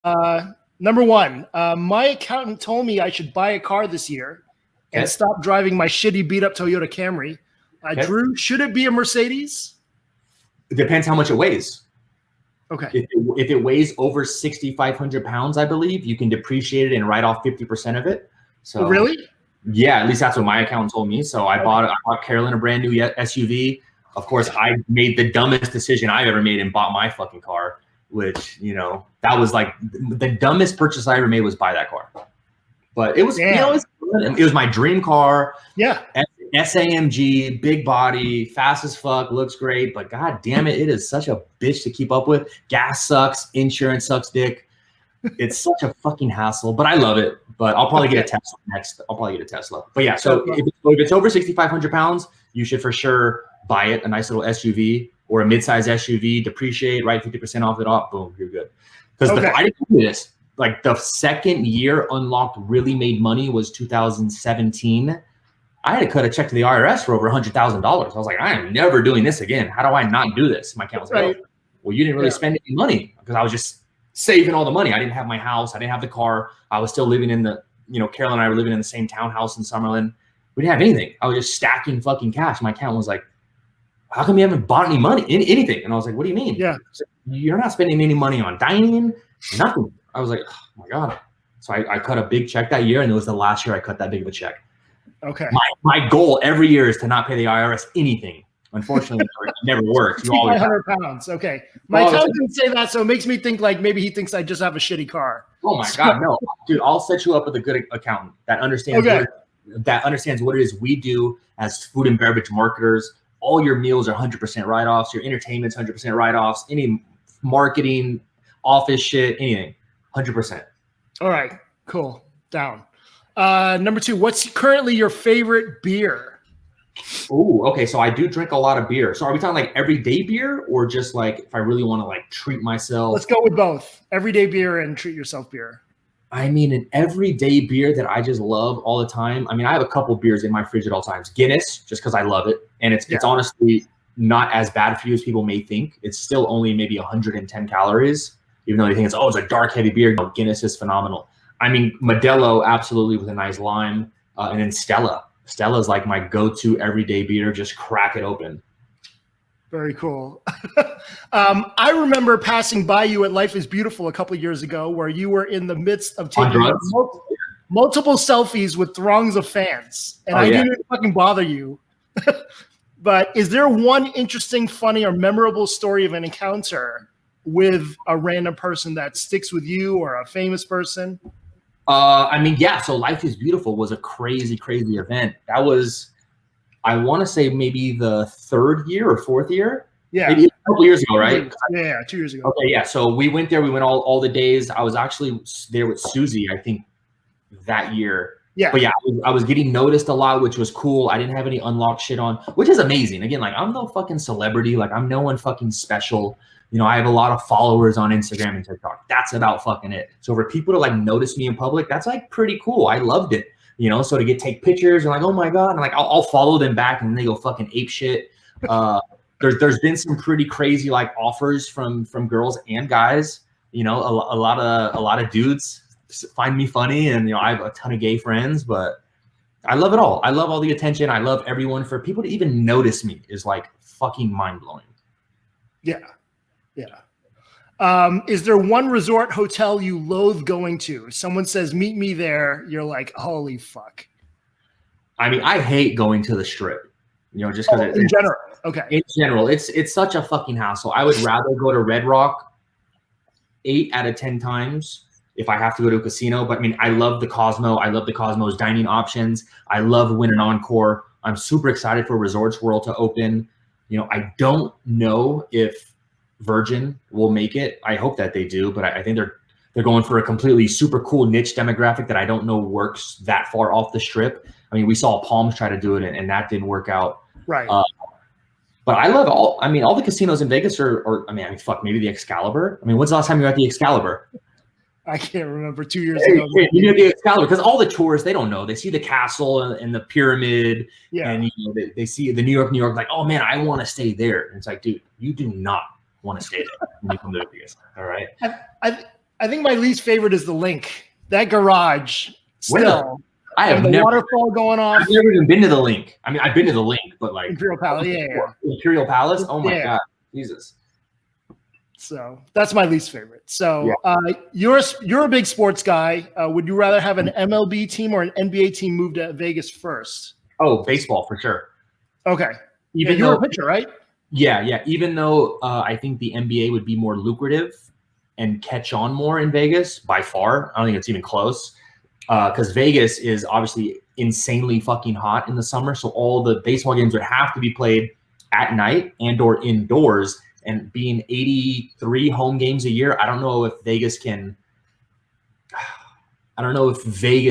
Number one, my accountant told me I should buy a car this year and stop driving my shitty beat up Toyota Camry. Drew, should it be a Mercedes? It depends how much it weighs. Okay. If it weighs over 6,500 pounds, I believe you can depreciate it and write off 50% of it. So really? Yeah, at least that's what my accountant told me. So I bought Carolyn a brand new SUV. Of course, I made the dumbest decision I've ever made and bought my fucking car, which, that was like the dumbest purchase I ever made was buy that car. But it was, it was my dream car. Yeah. SAMG, big body, fast as fuck, looks great. But God damn it, it is such a bitch to keep up with. Gas sucks, insurance sucks dick. It's such a fucking hassle, but I love it. But I'll probably get a Tesla next. But yeah, so if it's over 6,500 pounds, you should for sure buy it, a nice little SUV or a mid-size SUV, depreciate, write 50% off it off, boom, you're good. Because I didn't do this. Like the second year Unlocked really made money was 2017. I had to cut a check to the IRS for over $100,000. I was like, I am never doing this again. How do I not do this? My account was like, oh, well, you didn't really spend any money because I was just saving all the money. I didn't have my house. I didn't have the car. I was still living in the, Carolyn and I were living in the same townhouse in Summerlin. We didn't have anything. I was just stacking fucking cash. My account was like, how come you haven't bought any money, anything? And I was like, what do you mean? Yeah. So, you're not spending any money on dining, nothing. I was like, oh my God. So I cut a big check that year, and it was the last year I cut that big of a check. Okay. My goal every year is to not pay the IRS anything. Unfortunately, it never works. 500 pounds. Okay. My accountant didn't say that, so it makes me think like maybe he thinks I just have a shitty car. Oh my God, no, dude! I'll set you up with a good accountant that understands what it is we do as food and beverage marketers. All your meals are 100% write-offs. Your entertainment's 100% write-offs. Any marketing, office shit, anything, 100%. All right, cool. Down. Number two, what's currently your favorite beer? Oh, okay. So I do drink a lot of beer. So are we talking like everyday beer or just like if I really want to like treat myself? Let's go with both. Everyday beer and treat yourself beer. I mean, an everyday beer that I just love all the time. I mean, I have a couple beers in my fridge at all times. Guinness, just because I love it. And it's honestly not as bad for you as people may think. It's still only maybe 110 calories, even though you think it's a dark, heavy beer. No, Guinness is phenomenal. I mean, Modelo, absolutely, with a nice lime. And then Stella. Stella is like my go-to everyday beer. Just crack it open. Very cool. I remember passing by you at Life is Beautiful a couple of years ago where you were in the midst of taking multiple selfies with throngs of fans. And I didn't fucking bother you. But is there one interesting, funny, or memorable story of an encounter with a random person that sticks with you or a famous person? I mean, yeah. So Life is Beautiful was a crazy, crazy event. That was, I want to say maybe the third year or fourth year. Yeah. Maybe a couple years ago, right? Yeah, 2 years ago. Okay, yeah. So we went there. We went all the days. I was actually there with Susie, I think, that year. Yeah. But yeah, I was getting noticed a lot, which was cool. I didn't have any unlocked shit on, which is amazing. Again, like I'm no fucking celebrity. Like I'm no one fucking special. I have a lot of followers on Instagram and TikTok. That's about fucking it. So for people to like notice me in public, that's like pretty cool. I loved it. So to take pictures and like, oh my God, and like I'll follow them back and they go fucking ape shit. There's been some pretty crazy like offers from girls and guys. A lot of dudes find me funny, and I have a ton of gay friends, but I love it all. I love all the attention. I love everyone. For people to even notice me is like fucking mind blowing. Yeah. Yeah. Is there one resort hotel you loathe going to? Someone says, meet me there. You're like, holy fuck. I mean, I hate going to the Strip, just because in general. Okay. In general, it's such a fucking hassle. I would rather go to Red Rock 8 out of 10 times if I have to go to a casino. But I mean, I love the Cosmo. I love the Cosmo's dining options. I love Wynn and Encore. I'm super excited for Resorts World to open. I don't know if Virgin will make it. I hope that they do, but I think they're going for a completely super cool niche demographic that I don't know works that far off the Strip. I mean, we saw Palms try to do it, and that didn't work out. Right. But I love all the casinos in Vegas are fuck, maybe the Excalibur. I mean, when's the last time you were at the Excalibur? I can't remember. 2 years ago. You know the Excalibur, because all the tourists, they don't know. They see the castle and the pyramid, and they see the New York, like, oh man, I want to stay there. And it's like, dude, you do not want to stay there when you come to Vegas. All right. I think my least favorite is the Link. That garage still. I have the never waterfall going off. I've never even been to the Link. I mean, I've been to the Link, but like Imperial Palace. Yeah. Imperial Palace. Oh my God, Jesus. So that's my least favorite. So you're a big sports guy. Would you rather have an MLB team or an NBA team move to Vegas first? Oh, baseball for sure. Okay. Even you're though, a pitcher, right? Yeah. Even though I think the NBA would be more lucrative and catch on more in Vegas by far. I don't think it's even close. Because Vegas is obviously insanely fucking hot in the summer. So all the baseball games would have to be played at night and or indoors. And being 83 home games a year, I don't know if Vegas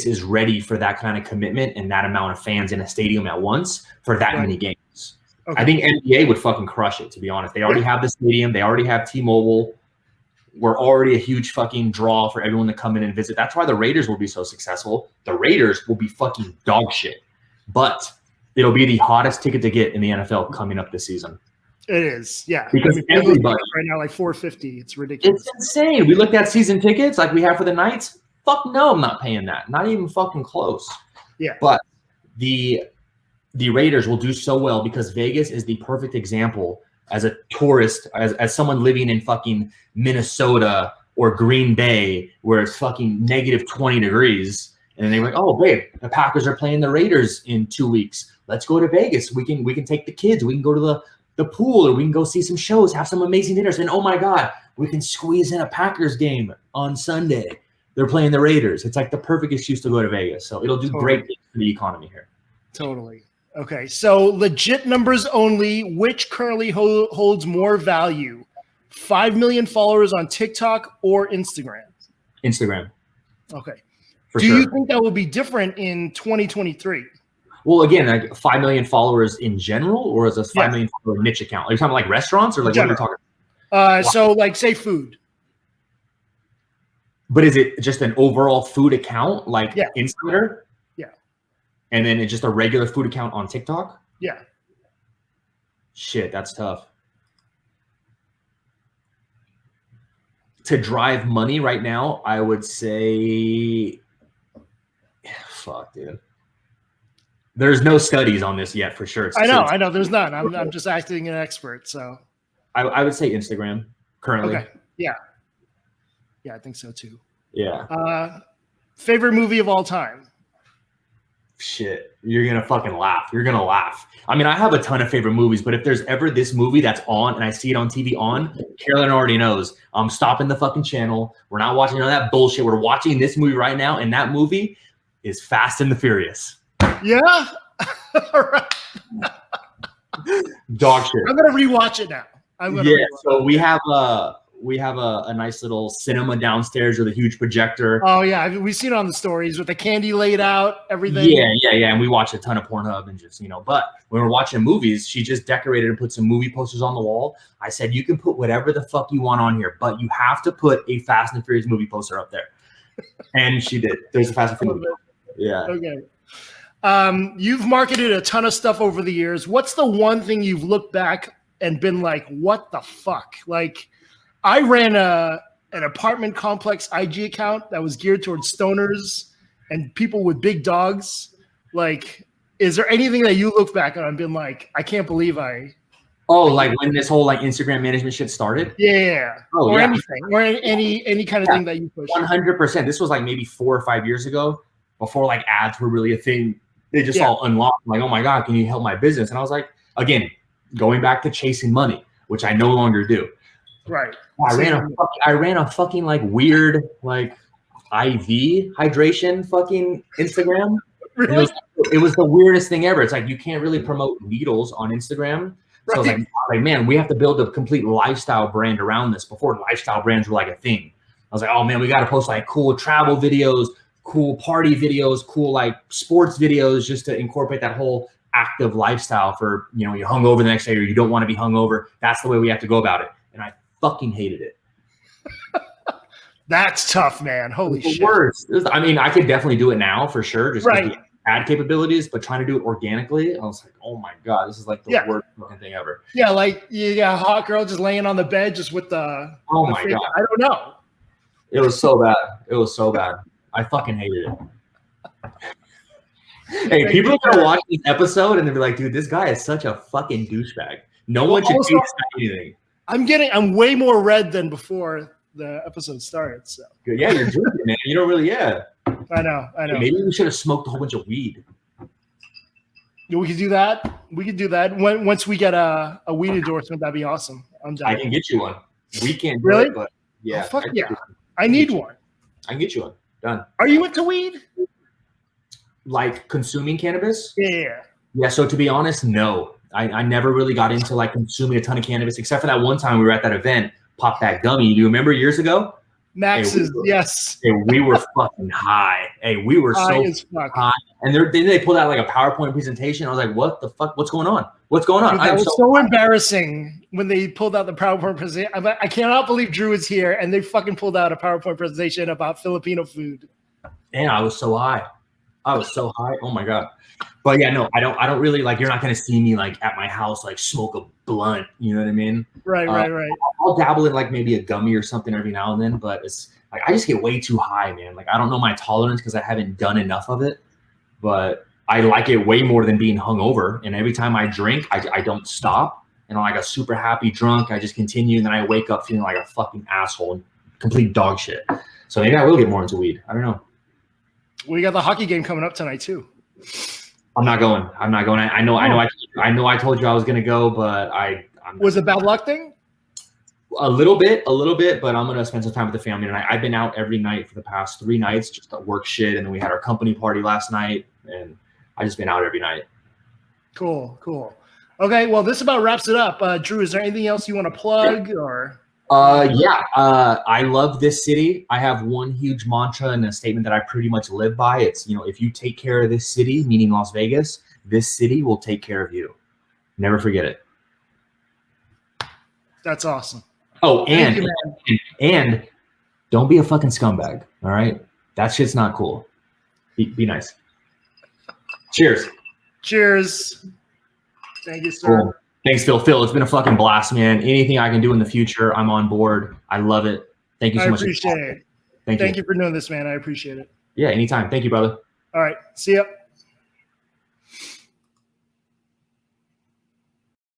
is ready for that kind of commitment and that amount of fans in a stadium at once for that many games. Okay. I think NBA would fucking crush it, to be honest. They already have the stadium. They already have T-Mobile. We're already a huge fucking draw for everyone to come in and visit. That's why the Raiders will be so successful. The Raiders will be fucking dog shit. But it'll be the hottest ticket to get in the NFL coming up this season. It is, yeah. Because everybody right now, like $450. It's ridiculous. It's insane. We looked at season tickets like we have for the Knights. Fuck no, I'm not paying that. Not even fucking close. Yeah. But the Raiders will do so well because Vegas is the perfect example as a tourist, as someone living in fucking Minnesota or Green Bay where it's fucking negative 20 degrees. And they're like, oh, babe, the Packers are playing the Raiders in 2 weeks. Let's go to Vegas. We can take the kids. We can go to the pool, or we can go see some shows, have some amazing dinners. And oh my God, we can squeeze in a Packers game on Sunday. They're playing the Raiders. It's like the perfect excuse to go to Vegas. So it'll do great things for the economy here. Totally. Okay. So legit numbers only, which currently holds more value? 5 million followers on TikTok or Instagram? Instagram. Okay. Do you think that will be different in 2023? Well, again, like 5 million followers in general, or is a 5 million follower niche account? Are you talking about like restaurants or like what are we talking? So like say food. But is it just an overall food account like Insider? Yeah. And then it's just a regular food account on TikTok? Yeah. Shit, that's tough. To drive money right now, I would say, fuck, dude. There's no studies on this yet, for sure. I know. There's none. I'm just acting an expert. So I would say Instagram currently. Okay. Yeah. Yeah, I think so too. Yeah. Favorite movie of all time? Shit, you're gonna fucking laugh. You're gonna laugh. I mean, I have a ton of favorite movies, but if there's ever this movie that's on and I see it on TV Carolyn already knows. I'm stopping the fucking channel. We're not watching none of that bullshit. We're watching this movie right now, and that movie is Fast and the Furious. Yeah. All right. Dog shit. I'm gonna rewatch it now. So we have a nice little cinema downstairs with a huge projector. Oh yeah, we've seen it on the stories with the candy laid out, everything. Yeah. And we watch a ton of Pornhub and just, but when we're watching movies, she just decorated and put some movie posters on the wall. I said, you can put whatever the fuck you want on here, but you have to put a Fast and Furious movie poster up there. And she did. There's a Fast and Furious movie. Yeah. Okay. You've marketed a ton of stuff over the years. What's the one thing you've looked back and been like, what the fuck? Like, I ran an apartment complex IG account that was geared towards stoners and people with big dogs. Like, is there anything that you look back on and been like, I can't believe like when this whole like Instagram management shit started? Yeah. Or anything. Or any kind of thing that you push. 100%. This was like maybe 4 or 5 years ago, before like ads were really a thing. They just all unlocked, like, oh my God, can you help my business? And I was like, again, going back to chasing money, which I no longer do. Right. I ran a fucking like weird like IV hydration fucking Instagram. Really? It was the weirdest thing ever. It's like you can't really promote needles on Instagram. So I was like, man, we have to build a complete lifestyle brand around this before lifestyle brands were like a thing. I was like, oh man, we got to post like cool travel videos, cool party videos, cool like sports videos, just to incorporate that whole active lifestyle for, you're hungover the next day or you don't want to be hungover. That's the way we have to go about it. And I fucking hated it. That's tough, man. Holy shit. Worst. I mean, I could definitely do it now for sure. Just the ad capabilities, but trying to do it organically, I was like, oh my God, this is like the worst fucking thing ever. Yeah. Like you got a hot girl just laying on the bed just with the, God. I don't know. It was so bad. It was so bad. I fucking hated it. Hey, people are gonna watch this episode and they'll be like, dude, this guy is such a fucking douchebag. No one should say anything. I'm way more red than before the episode started. So yeah, you're drinking, man. You don't really, I know. Maybe we should have smoked a whole bunch of weed. We could do that. Once we get a weed endorsement, that'd be awesome. I'm down. I can get you one. We can't do really? it, but yeah. Oh, fuck yeah. I need one. I can get you one. Done. Are you into weed? Like consuming cannabis? Yeah. Yeah, so to be honest, no. I never really got into like consuming a ton of cannabis, except for that one time we were at that event, Pop That Gummy. Do you remember years ago? Max's, yes. Hey, we were fucking high. Hey, we were high so as fuck. high. And then they pulled out like a PowerPoint presentation. I was like, what the fuck? What's going on? What's going on? Dude, that was so embarrassing when they pulled out the PowerPoint presentation. I cannot believe Drew is here and they fucking pulled out a PowerPoint presentation about Filipino food. Man, I was so high. Oh my God. But yeah, no, I don't really like, you're not going to see me like at my house, like smoke a blunt. You know what I mean? Right. I'll dabble in like maybe a gummy or something every now and then, but it's like, I just get way too high, man. Like, I don't know my tolerance because I haven't done enough of it, but I like it way more than being hungover. And every time I drink, I don't stop. And I'm like a super happy drunk. I just continue. And then I wake up feeling like a fucking asshole and complete dog shit. So maybe I will get more into weed. I don't know. We got the hockey game coming up tonight too. I'm not going. I know I told you I was going to go, but I'm was it a bad luck thing? A little bit, but I'm going to spend some time with the family tonight. I've been out every night for the past 3 nights, just to work shit. And then we had our company party last night and I just been out every night. Cool. Okay. Well, this about wraps it up. Drew, is there anything else you want to plug or? I love this city. I have one huge mantra and a statement that I pretty much live by. It's, if you take care of this city, meaning Las Vegas, this city will take care of you. Never forget it. That's awesome. Oh, and don't be a fucking scumbag. All right. That shit's not cool. Be nice. Cheers. Thank you, sir. Cool. Thanks, Phil. It's been a fucking blast, man. Anything I can do in the future, I'm on board. I love it. Thank you so much. I appreciate it. Thank you for doing this, man. I appreciate it. Yeah, anytime. Thank you, brother. All right. See ya.